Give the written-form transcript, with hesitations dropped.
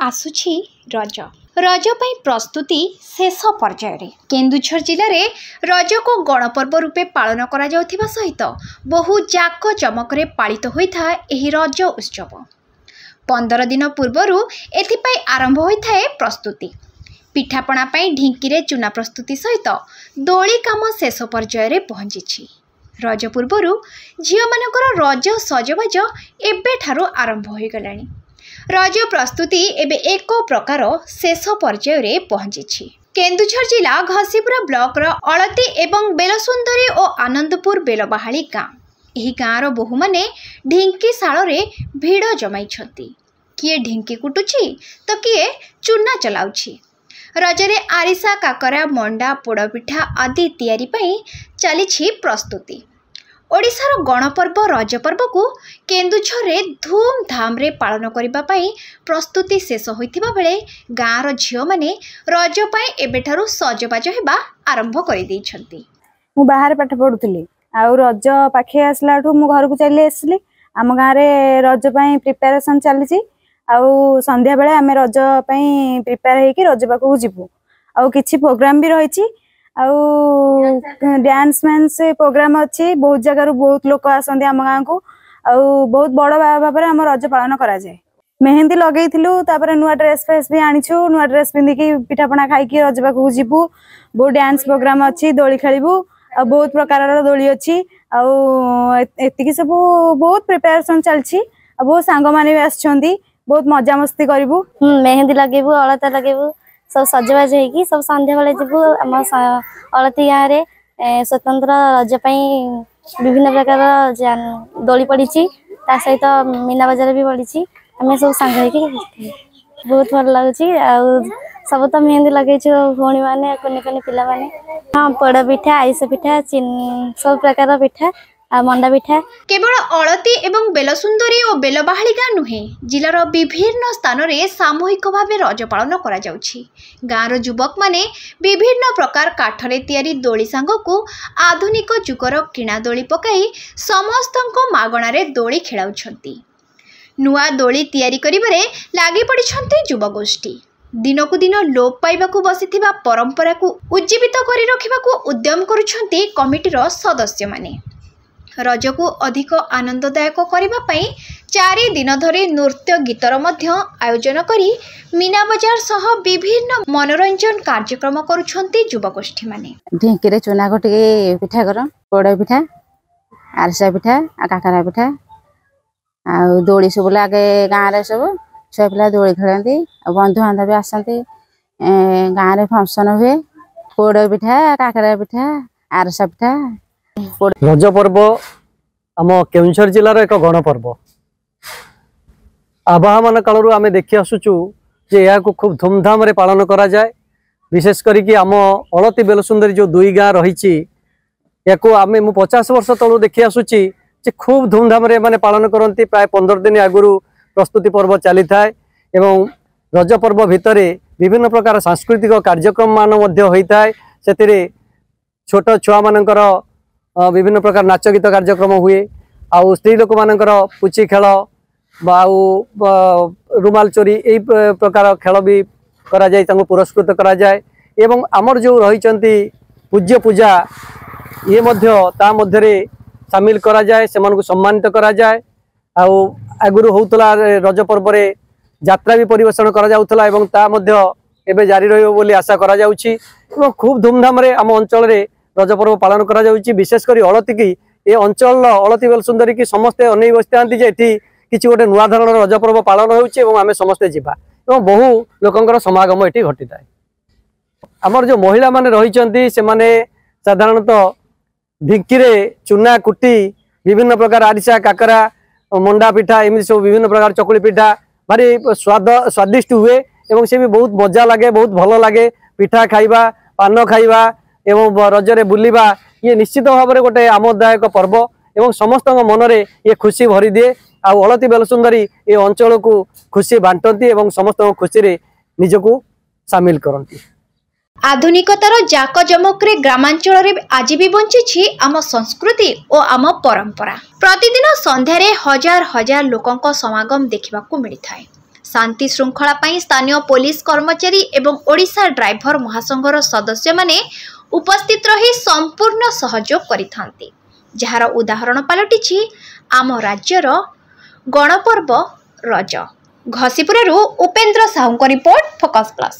आसुछि रज रज पई प्रस्तुति शेष पर्यायर केन्दुझर जिले में रज को गणपर्व रूपे पालन करा जाउथिबा सहित बहु जाक जमक पालित होता है रज उत्सव 15 दिन पूर्व एथिपाई आरंभ होता है प्रस्तुति पिठापणा ढिंकी रे चूना प्रस्तुति सहित दोली काम शेष पर्यायर पहुंची रज पूर्व झील मानकर रज सजबाज एबेठारु आरंभ हो गलानी रज प्रस्तुति एबे एक प्रकार शेष पर्यायर पहुंची केन्दुझर जिला घसीपुरा ब्लॉक रो अलती एवं बेलसुंदरी और आनंदपुर बेलबाहाली गाँ यही गाँवर बोहू मैंने ढिंकी शाल भिड़ जमाई किए ढिंकी कुटुची तो किए चूना चलाउछि रजरे आरिसा काकरा मंडा पोड़पिठा आदि तैयारी पई चली प्रस्तुति ओडिशार गणपर्व रज पर्व को केन्दुझर रे धूमधाम रे पालन करिबा पई प्रस्तुति शेष होइथिबा बेले गाँर झियो माने रज पई एबेठारु सजबाज हेबा आरंभ करि दैछंती। मु बाहर पाठ पढुतली आ रज पाखे आसलाठू मु घर को चली आसली आम गाँव रे रज पई प्रिपरेशन चली आ संध्या बेले आमे रज पई प्रिपेयर हेकी रज पाखु जिवु आ किछि प्रोग्राम भी रहिछि डांस मैंस प्रोग्राम अच्छी बहुत जगार बहुत लोक आसती आम गाँव को बहुत बड़ भाव में आम रज पालन करा जाए मेहंदी लगेलु नुआ ड्रेस फ्रेस भी आनीचु नुआ ड्रेस पिंधिकी पिठापणा खाई रज पाखु जीवु बहुत डांस प्रोग्राम अच्छी दोली खेलु आ बहुत प्रकार दोली अच्छी आती सब बहुत प्रिपेरेसन चलती बहुत सांग माने भी आसछंती बहुत मजा मस्ती करूँ मेहंदी लगेबू अलता लगेबू सब सजबाज होगी सब संध्या बेले जीवु आम अलती गाँव में स्वतंत्र रज विभिन्न प्रकार दोली पड़ी सहित मीना बजार भी पड़ी आम सब सांग बहुत भल लगुच सब तो मेहंदी लगे भौणी मैंने कुनि कुनि पिला माने हाँ पोड़ पिठा आइस पिठा सब प्रकार पिठा मंडा पिठा केवल अलती एवं बेलसुंदरी और बेलबाहाली गाँ नुहे जिलार विभिन्न स्थान में सामूहिक भाव रज पालन करा जाउछि। गाँर युवक माने विभिन्न प्रकार काठरे तैयारी दोली सांग को आधुनिक जुगर किणा दोली पकाई समस्तंको मागणारे दोली खेलाउछंती नुआ दोली तैयारी करिबारे लागि पड़िछंती युवगोष्ठी दिनकु दिन लोप पाइबाकु बसिथिबा परंपरा को उज्जीवित करि रखिबाकु उद्यम करुछंती कमिटीर सदस्य माने रज को अधिक आनंददायक करने 4 दिन धरी नृत्य गीतर मध्य आयोजन करी मीना बजार सह विभिन्न मनोरंजन कार्यक्रम करुछंती युवगोष्ठी माने ढिंकी रे चूना को पिठा कर पोड़ पिठा आरसा पिठा काकरा पिठा आ दोली सब लगे गाँव में सब छुआ पिला दोली खेलती बंधु बांधव भी आसती गाँव में फंक्शन हुए पोड़ पिठा काकरा पिठा आरसा पिठा रज पर्व आम केन्दुझर जिलार एक गणपर्व आवाहमान कालू आम देखी आसुचु जे या खूब धूमधाम रे पालन करा जाए विशेष करिकी आम अलती बेलसुंदरी जो दुई गाँ रही आम 50 वर्ष तलू देखी आसुची जे खूब धूमधाम रे माने पालन करती प्राय 15 दिन आगुरी प्रस्तुति पर्व चली थाए एवं रज पर्व भितर विभिन्न प्रकार सांस्कृतिक कार्यक्रम मान होता है से छोट छुआ मानकर विभिन्न प्रकार नाच गीत कार्यक्रम हुए आउ स्त्री लोक मानकर पुची खेल रुमाल चोरी यही प्रकार खेल भी करा जाए पुरस्कृत करा जाए एवं आमर जो रही पूज्य पूजा ये मध्य सामिल करा जाए से सम्मानित करा जाए आगुरी होता रज पर्व यात्रा भी परिवेषण करा जाउथला एवं ता मध्य एबे जारी रहिबो बोली आशा करा जाउची एवं खूब धूमधाम रे आम अंचल रे रज पर्व पालन करा जाउची विशेष करी अलती की ए अंचल अलती बेलसुंदरी की समस्ते अनै बसतांती जे एठी किछि गोटे नुआ धरणर रज पर्व पालन होउची एवं आमे समस्ते जिबा एवं बहु लोकंकर समागम एठी घटिताय आमर जो महिला माने रहिचंती से माने साधारणतः ढिंकी रे चूना कुटी विभिन्न प्रकार आरिसा काकरा मंडा पिठा एमि सब विभिन्न प्रकार चकुली पिठा भारी स्वादिष्ट हुए एवं से भी बहुत मजा लगे बहुत भल लगे पिठा खाइबा पान खाइबा एवं रजरे बुलिबा ये निश्चित भाव में गोटे आमोददायक पर्व एवं समस्त मन में ये खुशी भरी दिए अलती बेलसुंदरी ये अंचल को खुशी बांटती एवं समस्त खुशी रे निजको सामिल करती। आधुनिकतार जाकजमक ग्रामांचल रे आज भी बंची आम संस्कृति और आम परंपरा प्रतिदिन संध्यारे हजार हजार लोकंक समागम देखा मिलता है। शांति श्रृंखला पाई स्थानीय पुलिस कर्मचारी एवं ओडिशा ड्राइवर महासंघर सदस्य माने उपस्थित रही संपूर्ण सहयोग करिथांती, जार उदाहरण पलटिछि आम राज्यर गणपर्व रज। घसीपुरु Upendra Sahu report, focus plus.